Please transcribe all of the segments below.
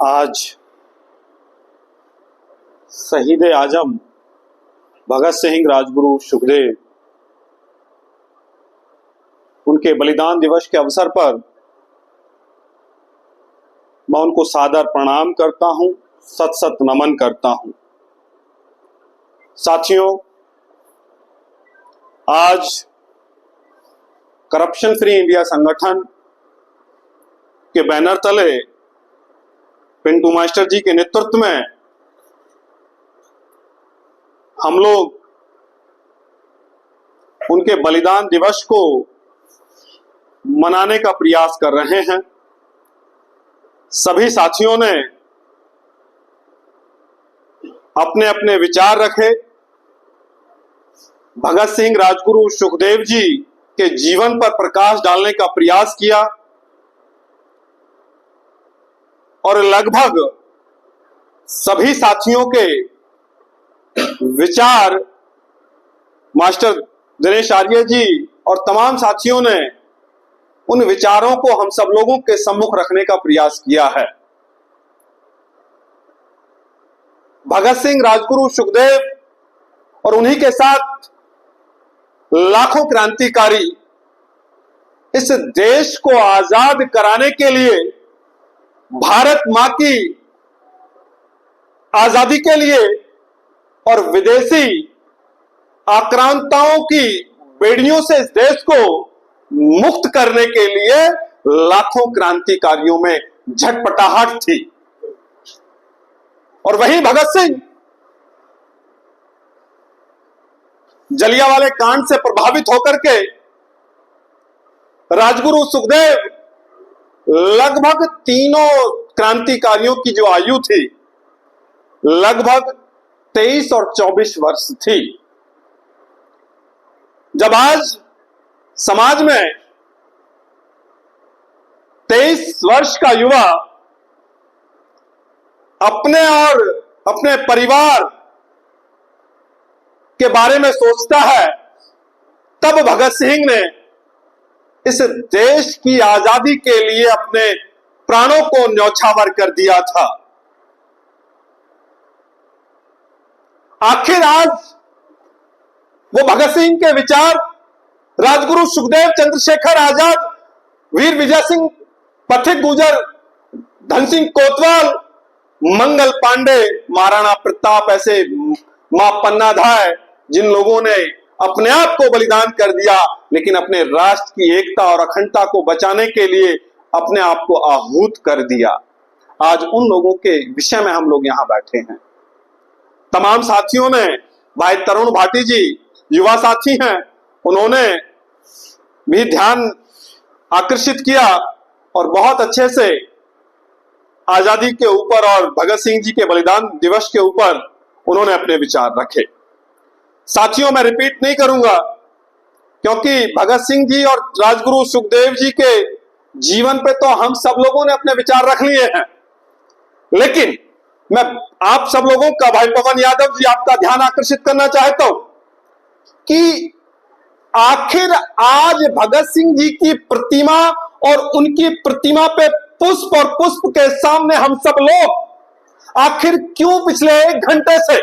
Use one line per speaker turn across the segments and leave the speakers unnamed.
आज शहीद आजम भगत सिंह, राजगुरु सुखदेव, उनके बलिदान दिवस के अवसर पर मैं उनको सादर प्रणाम करता हूं, सत सत नमन करता हूं। साथियों, आज करप्शन फ्री इंडिया संगठन के बैनर तले पिंटू मास्टर जी के नेतृत्व में हम लोग उनके बलिदान दिवस को मनाने का प्रयास कर रहे हैं। सभी साथियों ने अपने अपने विचार रखे, भगत सिंह, राजगुरु सुखदेव जी के जीवन पर प्रकाश डालने का प्रयास किया और लगभग सभी साथियों के विचार मास्टर दिनेश आर्य जी और तमाम साथियों ने उन विचारों को हम सब लोगों के सम्मुख रखने का प्रयास किया है। भगत सिंह, राजगुरु सुखदेव और उन्हीं के साथ लाखों क्रांतिकारी इस देश को आजाद कराने के लिए, भारत मां की आजादी के लिए और विदेशी आक्रांताओं की बेड़ियों से इस देश को मुक्त करने के लिए लाखों क्रांतिकारियों में झटपटाहट थी। और वही भगत सिंह जलियांवाले कांड से प्रभावित होकर के राजगुरु सुखदेव लगभग तीनों क्रांतिकारियों की जो आयु थी लगभग 23 और 24 वर्ष थी। जब आज समाज में 23 वर्ष का युवा अपने और अपने परिवार के बारे में सोचता है, तब भगत सिंह ने इस देश की आजादी के लिए अपने प्राणों को न्यौछावर कर दिया था। आखिर आज वो भगत सिंह के विचार, राजगुरु सुखदेव, चंद्रशेखर आजाद, वीर विजय सिंह, पथिक गुजर, धन सिंह कोतवाल, मंगल पांडे, महाराणा प्रताप, ऐसे मां पन्नाधाय, जिन लोगों ने अपने आप को बलिदान कर दिया लेकिन अपने राष्ट्र की एकता और अखंडता को बचाने के लिए अपने आप को आहूत कर दिया, आज उन लोगों के विषय में हम लोग यहां बैठे हैं। तमाम साथियों ने, भाई तरुण भाटी जी युवा साथी हैं, उन्होंने भी ध्यान आकर्षित किया और बहुत अच्छे से आजादी के ऊपर और भगत सिंह जी के बलिदान दिवस के ऊपर उन्होंने अपने विचार रखे। साथियों, मैं रिपीट नहीं करूंगा क्योंकि भगत सिंह जी और राजगुरु सुखदेव जी के जीवन पे तो हम सब लोगों ने अपने विचार रख लिए हैं, लेकिन मैं आप सब लोगों का, भाई पवन यादव जी, आपका ध्यान आकर्षित करना चाहता हूं कि आखिर आज भगत सिंह जी की प्रतिमा और उनकी प्रतिमा पे पुष्प और पुष्प के सामने हम सब लोग आखिर क्यों पिछले 1 घंटे से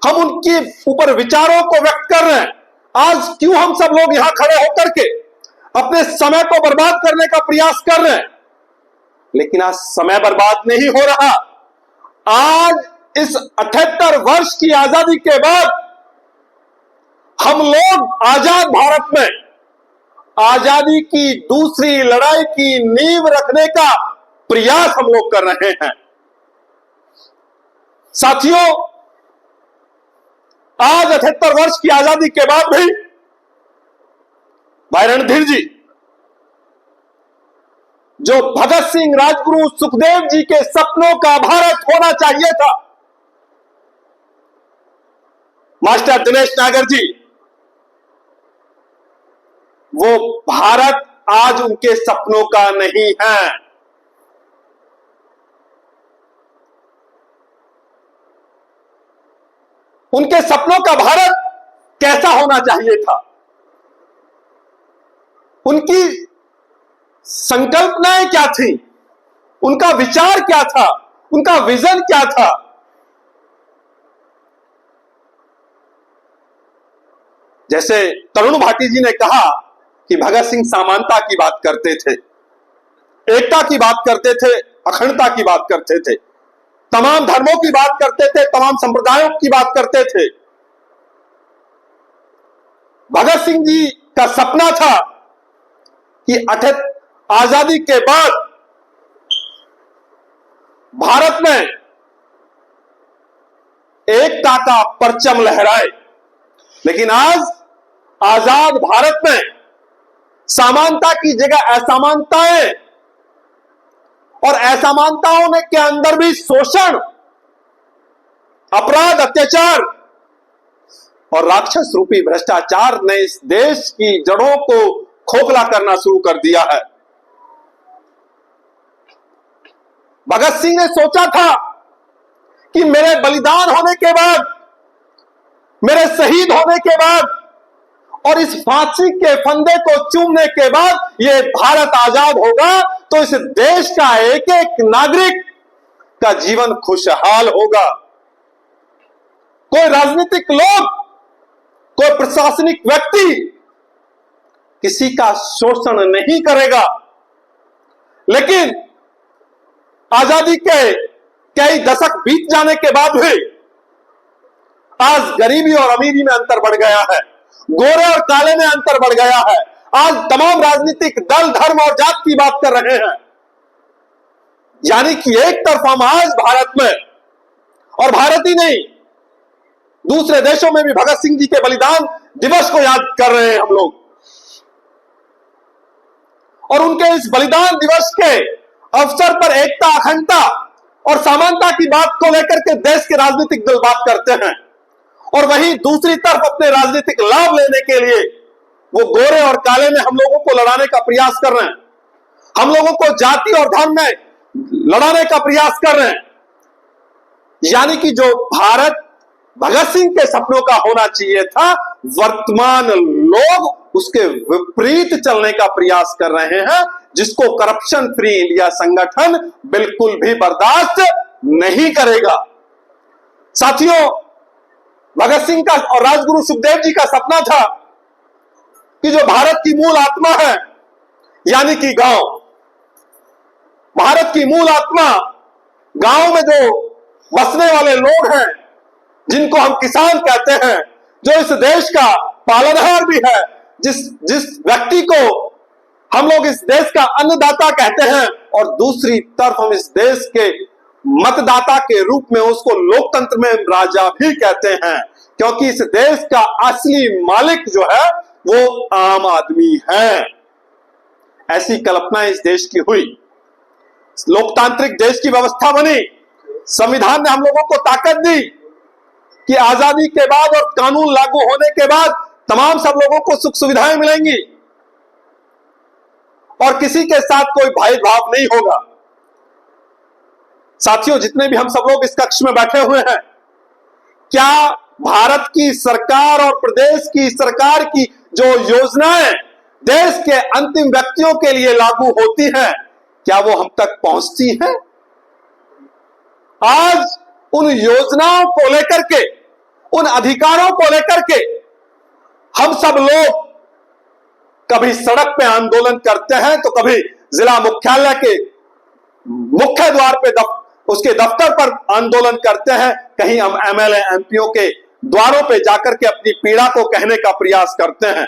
हम उनके ऊपर विचारों को व्यक्त कर रहे हैं? आज क्यों हम सब लोग यहां खड़े होकर के अपने समय को बर्बाद करने का प्रयास कर रहे हैं? लेकिन आज समय बर्बाद नहीं हो रहा। आज इस 78 वर्ष की आजादी के बाद हम लोग आजाद भारत में आजादी की दूसरी लड़ाई की नींव रखने का प्रयास हम लोग कर रहे हैं। साथियों, आज 78 वर्ष की आजादी के बाद भी भाई रणधीर जी, जो भगत सिंह, राजगुरु सुखदेव जी के सपनों का भारत होना चाहिए था, मास्टर दिनेश नागर जी, वो भारत आज उनके सपनों का नहीं है। उनके सपनों का भारत कैसा होना चाहिए था? उनकी संकल्पनाएं क्या थी? उनका विचार क्या था? उनका विजन क्या था। जैसे तरुण भाटी जी ने कहा कि भगत सिंह समानता की बात करते थे, एकता की बात करते थे, अखंडता की बात करते थे, तमाम धर्मों की बात करते थे, तमाम संप्रदायों की बात करते थे। भगत सिंह जी का सपना था कि आजादी के बाद भारत में एकता का परचम लहराए। लेकिन आज आजाद भारत में समानता की जगह असमानताएं और असमानताओं ने के अंदर भी शोषण, अपराध, अत्याचार और राक्षस रूपी भ्रष्टाचार ने इस देश की जड़ों को खोखला करना शुरू कर दिया है। भगत सिंह ने सोचा था कि मेरे बलिदान होने के बाद, मेरे शहीद होने के बाद और इस फांसी के फंदे को चूमने के बाद ये भारत आजाद होगा तो इस देश का एक एक नागरिक का जीवन खुशहाल होगा। कोई राजनीतिक लोग, कोई प्रशासनिक व्यक्ति किसी का शोषण नहीं करेगा। लेकिन आजादी के कई दशक बीत जाने के बाद भी आज गरीबी और अमीरी में अंतर बढ़ गया है, गोरे और काले में अंतर बढ़ गया है। आज तमाम राजनीतिक दल धर्म और जात की बात कर रहे हैं। यानी कि एक तरफ हम आज भारत में, और भारत ही नहीं दूसरे देशों में भी भगत सिंह जी के बलिदान दिवस को याद कर रहे हैं हम लोग, और उनके इस बलिदान दिवस के अवसर पर एकता, अखंडता और समानता की बात को लेकर के देश के राजनीतिक दल बात करते हैं, और वहीं दूसरी तरफ अपने राजनीतिक लाभ लेने के लिए वो गोरे और काले में हम लोगों को लड़ाने का प्रयास कर रहे हैं, हम लोगों को जाति और धर्म में लड़ाने का प्रयास कर रहे हैं। यानी कि जो भारत भगत सिंह के सपनों का होना चाहिए था, वर्तमान लोग उसके विपरीत चलने का प्रयास कर रहे हैं, जिसको करप्शन फ्री इंडिया संगठन बिल्कुल भी बर्दाश्त नहीं करेगा। साथियों, भगत सिंह का और राजगुरु सुखदेव जी का सपना था कि जो भारत की मूल आत्मा है, यानी कि गांव, भारत की मूल आत्मा गांव में जो बसने वाले लोग हैं, जिनको हम किसान कहते हैं, जो इस देश का पालनहार भी है, जिस व्यक्ति को हम लोग इस देश का अन्नदाता कहते हैं, और दूसरी तरफ हम इस देश के मतदाता के रूप में उसको लोकतंत्र में राजा भी कहते हैं, क्योंकि इस देश का असली मालिक जो है वो आम आदमी है। ऐसी कल्पना इस देश की हुई, लोकतांत्रिक देश की व्यवस्था बनी, संविधान ने हम लोगों को ताकत दी कि आजादी के बाद और कानून लागू होने के बाद तमाम सब लोगों को सुख सुविधाएं मिलेंगी और किसी के साथ कोई भेदभाव नहीं होगा। साथियों, जितने भी हम सब लोग इस कक्ष में बैठे हुए हैं, क्या भारत की सरकार और प्रदेश की सरकार की जो योजनाएं देश के अंतिम व्यक्तियों के लिए लागू होती हैं, क्या वो हम तक पहुंचती हैं? आज उन योजनाओं को लेकर के, उन अधिकारों को लेकर के हम सब लोग कभी सड़क पे आंदोलन करते हैं, तो कभी जिला मुख्यालय के मुख्य द्वार पे उसके दफ्तर पर आंदोलन करते हैं, कहीं हम एमएलए एमपीओ के द्वारों पे जाकर के अपनी पीड़ा को कहने का प्रयास करते हैं।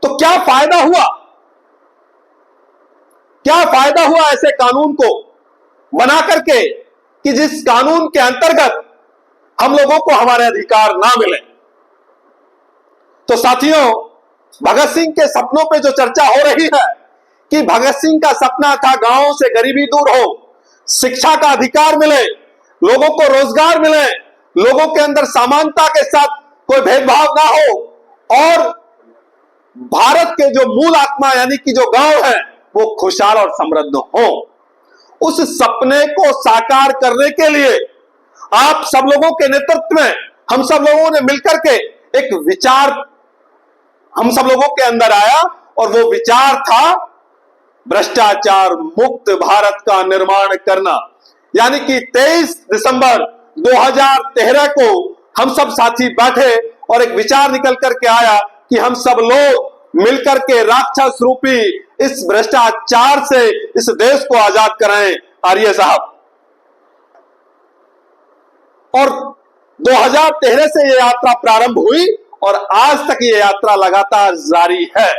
तो क्या फायदा हुआ? क्या फायदा हुआ ऐसे कानून को बना करके कि जिस कानून के अंतर्गत हम लोगों को हमारे अधिकार ना मिले? तो साथियों, भगत सिंह के सपनों पे जो चर्चा हो रही है कि भगत सिंह का सपना था गांवों से गरीबी दूर हो, शिक्षा का अधिकार मिले, लोगों को रोजगार मिले, लोगों के अंदर समानता के साथ कोई भेदभाव ना हो, और भारत के जो मूल आत्मा यानी कि जो गांव है वो खुशहाल और समृद्ध हो। उस सपने को साकार करने के लिए आप सब लोगों के नेतृत्व में हम सब लोगों ने मिलकर के एक विचार हम सब लोगों के अंदर आया, और वो विचार था भ्रष्टाचार मुक्त भारत का निर्माण करना। यानी कि 23 दिसंबर 2013 को हम सब साथी बैठे और एक विचार निकल करके आया कि हम सब लोग मिलकर के राक्षस रूपी इस भ्रष्टाचार से इस देश को आजाद कराएं। आर्य साहब, और 2013 से यह यात्रा प्रारंभ हुई और आज तक यह यात्रा लगातार जारी है।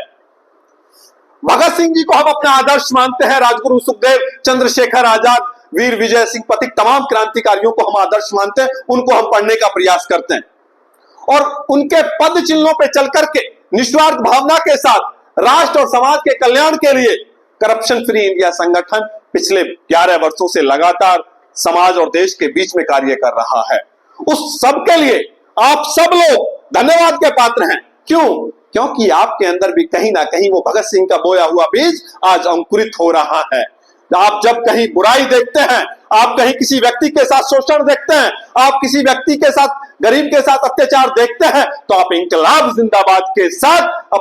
भगत सिंह जी को हम अपना आदर्श मानते हैं, राजगुरु सुखदेव, चंद्रशेखर आजाद, वीर विजय सिंह पथिक, तमाम क्रांतिकारियों को हम आदर्श मानते हैं, उनको हम पढ़ने का प्रयास करते हैं और उनके पद चिन्हों पे चल करके निस्वार्थ भावना के साथ राष्ट्र और समाज के कल्याण के लिए करप्शन फ्री इंडिया संगठन पिछले 11 वर्षों से लगातार समाज और देश के बीच में कार्य कर रहा है। उस सब के लिए आप सब लोग धन्यवाद के पात्र हैं। क्यों? क्योंकि आपके अंदर भी कहीं ना कहीं वो भगत सिंह का बोया हुआ बीज आज अंकुरित हो रहा है। आप जब कहीं बुराई देखते हैं, आप कहीं किसी व्यक्ति के साथ शोषण देखते हैं, आप किसी व्यक्ति के साथ, गरीब के साथ अत्याचार देखते हैं, तो आप इंकलाब जिंदाबाद के साथ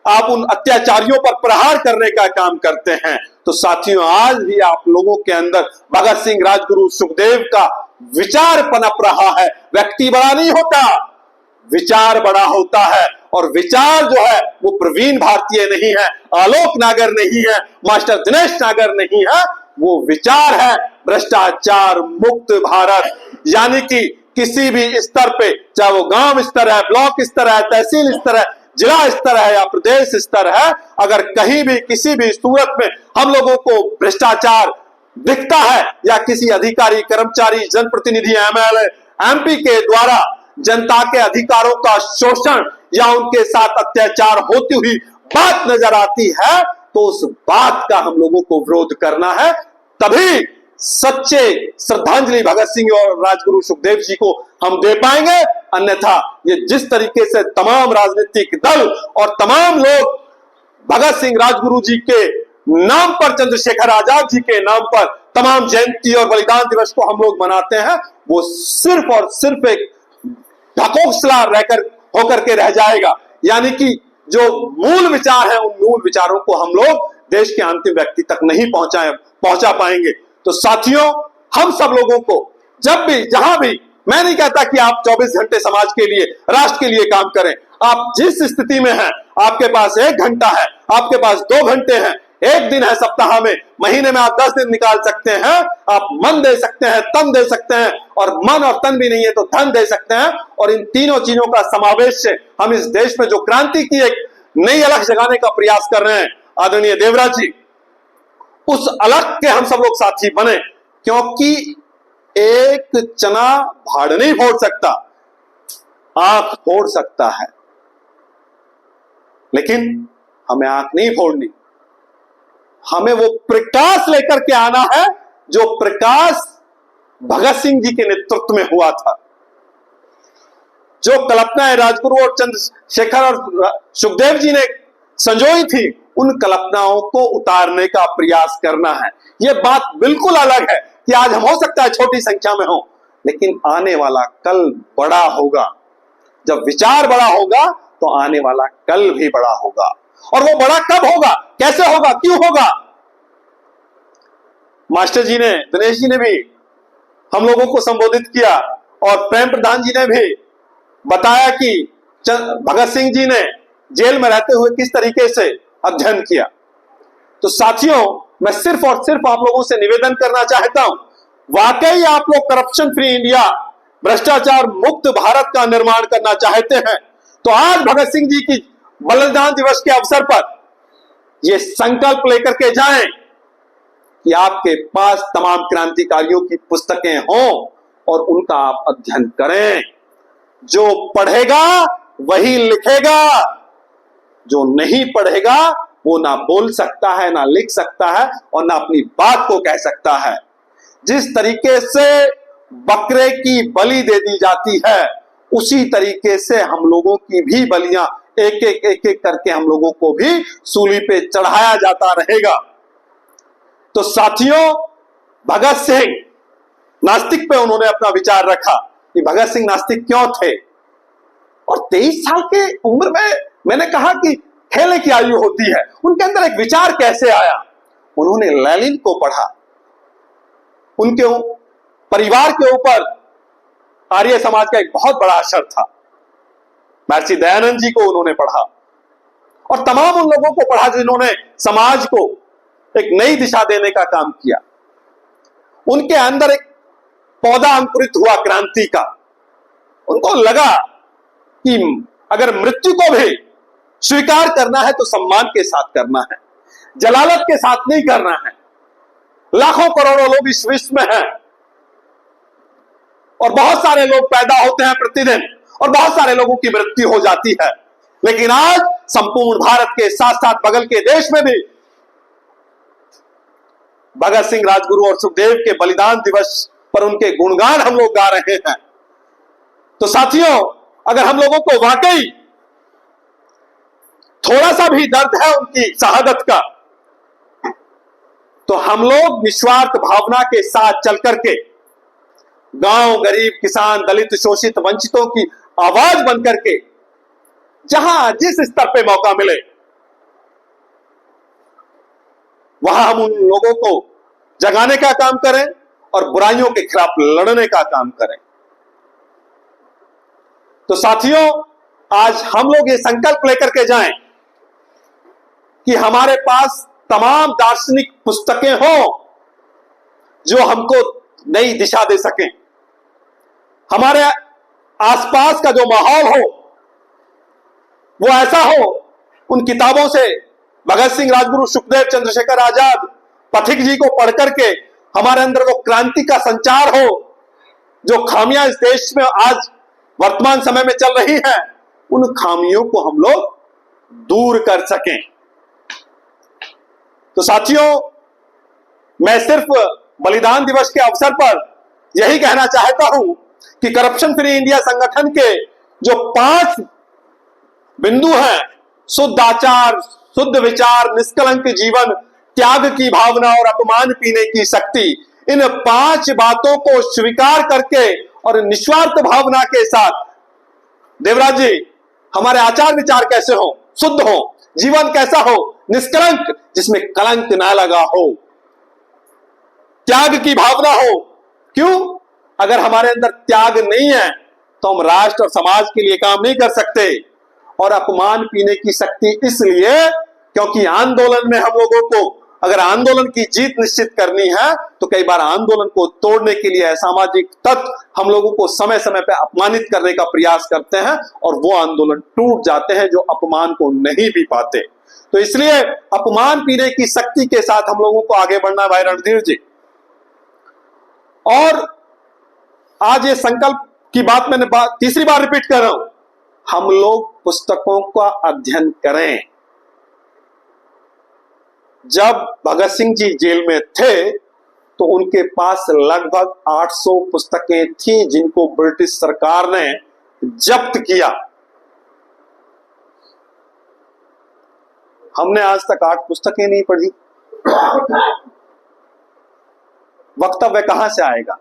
आप उन अत्याचारियों पर प्रहार करने का काम करते हैं। तो साथियों, आज भी आप लोगों के अंदर भगत सिंह, राजगुरु सुखदेव का विचार पनप रहा है। व्यक्ति बड़ा नहीं होता, विचार बड़ा होता है। और विचार जो है वो प्रवीण भारतीय नहीं है, आलोक नागर नहीं है, मास्टर दिनेश नागर नहीं है, वो विचार है भ्रष्टाचार मुक्त भारत। यानी कि किसी भी स्तर पे, चाहे वो गांव स्तर है, ब्लॉक स्तर है, तहसील स्तर है, जिला स्तर है या प्रदेश स्तर है, अगर कहीं भी किसी भी सूरत में हम लोगों को भ्रष्टाचार दिखता है या किसी अधिकारी, कर्मचारी, जनप्रतिनिधि, एमएलए, एमपी के द्वारा जनता के अधिकारों का शोषण या उनके साथ अत्याचार होती हुई बात नजर आती है, तो उस बात का हम लोगों को विरोध करना है। तभी सच्चे श्रद्धांजलि भगत सिंह और राजगुरु सुखदेव जी को हम दे पाएंगे। अन्यथा ये जिस तरीके से तमाम राजनीतिक दल और तमाम लोग भगत सिंह, राजगुरु जी के नाम पर, चंद्रशेखर आजाद जी के नाम पर तमाम जयंती और बलिदान दिवस को हम लोग मनाते हैं, वो सिर्फ और सिर्फ एक ढकोसला रहकर होकर के रह जाएगा। यानी कि जो मूल विचार है, उन मूल विचारों को हम लोग देश के अंतिम व्यक्ति तक नहीं पहुंचा पाएंगे। तो साथियों, हम सब लोगों को जब भी, जहां भी, मैं नहीं कहता कि आप 24 घंटे समाज के लिए, राष्ट्र के लिए काम करें। आप जिस स्थिति में हैं, आपके पास 1 घंटा है, आपके पास 2 घंटे हैं, 1 दिन है सप्ताह में, महीने में आप 10 दिन निकाल सकते हैं। आप मन दे सकते हैं, तन दे सकते हैं, और मन और तन भी नहीं है तो धन दे सकते हैं। और इन तीनों चीजों का समावेश से हम इस देश में जो क्रांति की एक नई अलख जगाने का प्रयास कर रहे हैं, आदरणीय देवराज जी, उस अलख के हम सब लोग साथी बने। क्योंकि एक चना भाड़ नहीं फोड़ सकता, आंख फोड़ सकता है, लेकिन हमें आंख नहीं फोड़नी। हमें वो प्रकाश लेकर के आना है जो प्रकाश भगत सिंह जी के नेतृत्व में हुआ था। जो कल्पनाएं राजगुरु और चंद्रशेखर और सुखदेव जी ने संजोई थी, उन कल्पनाओं को उतारने का प्रयास करना है। यह बात बिल्कुल अलग है कि आज हम हो सकता है छोटी संख्या में हो, लेकिन आने वाला कल बड़ा होगा। जब विचार बड़ा होगा तो आने वाला कल भी बड़ा होगा। और वो बड़ा कब होगा, कैसे होगा, क्यों होगा? मास्टर जी ने, दिनेश जी ने भी हम लोगों को संबोधित किया और प्रेम प्रधान जी ने भी बताया कि भगत सिंह जी ने जेल में रहते हुए किस तरीके से अध्ययन किया। तो साथियों, मैं सिर्फ और सिर्फ आप लोगों से निवेदन करना चाहता हूं, वाकई आप लोग करप्शन फ्री इंडिया, भ्रष्टाचार मुक्त भारत का निर्माण करना चाहते हैं, तो आज भगत सिंह जी की बलिदान दिवस के अवसर पर यह संकल्प लेकर के जाएं कि आपके पास तमाम क्रांतिकारियों की पुस्तकें हों और उनका आप अध्ययन करें। जो पढ़ेगा वही लिखेगा, जो नहीं पढ़ेगा वो ना बोल सकता है, ना लिख सकता है और ना अपनी बात को कह सकता है। जिस तरीके से बकरे की बलि दे दी जाती है, उसी तरीके से हम लोगों की भी बलियां एक एक करके हम लोगों को भी सूली पे चढ़ाया जाता रहेगा। तो साथियों, भगत सिंह नास्तिक पे उन्होंने अपना विचार रखा कि भगत सिंह नास्तिक क्यों थे। और 23 साल के उम्र में मैंने कहा कि खेलने की आयु होती है, उनके अंदर एक विचार कैसे आया। उन्होंने लेनिन को पढ़ा, उनके परिवार के ऊपर आर्य समाज का एक बहुत बड़ा असर था। महर्षि दयानंद जी को उन्होंने पढ़ा और तमाम उन लोगों को पढ़ा जिन्होंने समाज को एक नई दिशा देने का काम किया। उनके अंदर एक पौधा अंकुरित हुआ क्रांति का। उनको लगा कि अगर मृत्यु को भी स्वीकार करना है तो सम्मान के साथ करना है, जलालत के साथ नहीं करना है। लाखों करोड़ों लोग इस विश्व में हैं और बहुत सारे लोग पैदा होते हैं प्रतिदिन और बहुत सारे लोगों की मृत्यु हो जाती है, लेकिन आज संपूर्ण भारत के साथ साथ बगल के देश में भी भगत सिंह, राजगुरु और सुखदेव के बलिदान दिवस पर उनके गुणगान हम लोग गा रहे हैं। तो साथियों, अगर हम लोगों को वाकई थोड़ा सा भी दर्द है उनकी शहादत का, तो हम लोग निस्वार्थ भावना के साथ चल करके गांव, गरीब, किसान, दलित, शोषित, वंचितों की आवाज बन करके जहां जिस स्तर पे मौका मिले वहां हम उन लोगों को जगाने का काम करें और बुराइयों के खिलाफ लड़ने का काम करें। तो साथियों, आज हम लोग ये संकल्प लेकर के जाएं कि हमारे पास तमाम दार्शनिक पुस्तकें हों जो हमको नई दिशा दे सकें। हमारे आसपास का जो माहौल हो वो ऐसा हो, उन किताबों से भगत सिंह, राजगुरु, सुखदेव, चंद्रशेखर आजाद, पथिक जी को पढ़ करके हमारे अंदर वो क्रांति का संचार हो। जो खामियां इस देश में आज वर्तमान समय में चल रही हैं, उन खामियों को हम लोग दूर कर सकें। तो साथियों, मैं सिर्फ बलिदान दिवस के अवसर पर यही कहना चाहता हूं कि करप्शन फ्री इंडिया संगठन के जो 5 बिंदु हैं, शुद्ध आचार, शुद्ध विचार, निष्कलंक जीवन, त्याग की भावना और अपमान पीने की शक्ति, इन 5 बातों को स्वीकार करके और निस्वार्थ भावना के साथ, देवराज जी, हमारे आचार विचार कैसे हो, शुद्ध हो, जीवन कैसा हो, निष्कलंक, जिसमें कलंक ना लगा हो, त्याग की भावना हो। क्यों? अगर हमारे अंदर त्याग नहीं है तो हम राष्ट्र और समाज के लिए काम नहीं कर सकते। और अपमान पीने की शक्ति इसलिए क्योंकि आंदोलन में हम लोगों को अगर आंदोलन की जीत निश्चित करनी है तो कई बार आंदोलन को तोड़ने के लिए असामाजिक तत्व हम लोगों को समय समय पर अपमानित करने का प्रयास करते हैं और वो आंदोलन टूट जाते हैं जो अपमान को नहीं भी पाते। तो इसलिए अपमान पीने की शक्ति के साथ हम लोगों को आगे बढ़ना है भाई रणधीर जी। और आज ये संकल्प की बात मैंने तीसरी बार रिपीट कर रहा हूं, हम लोग पुस्तकों का अध्ययन करें। जब भगत सिंह जी जेल में थे तो उनके पास लगभग 800 पुस्तकें थी जिनको ब्रिटिश सरकार ने जब्त किया। हमने आज तक 8 पुस्तकें नहीं पढ़ी। वक्तव्य कहां से आएगा?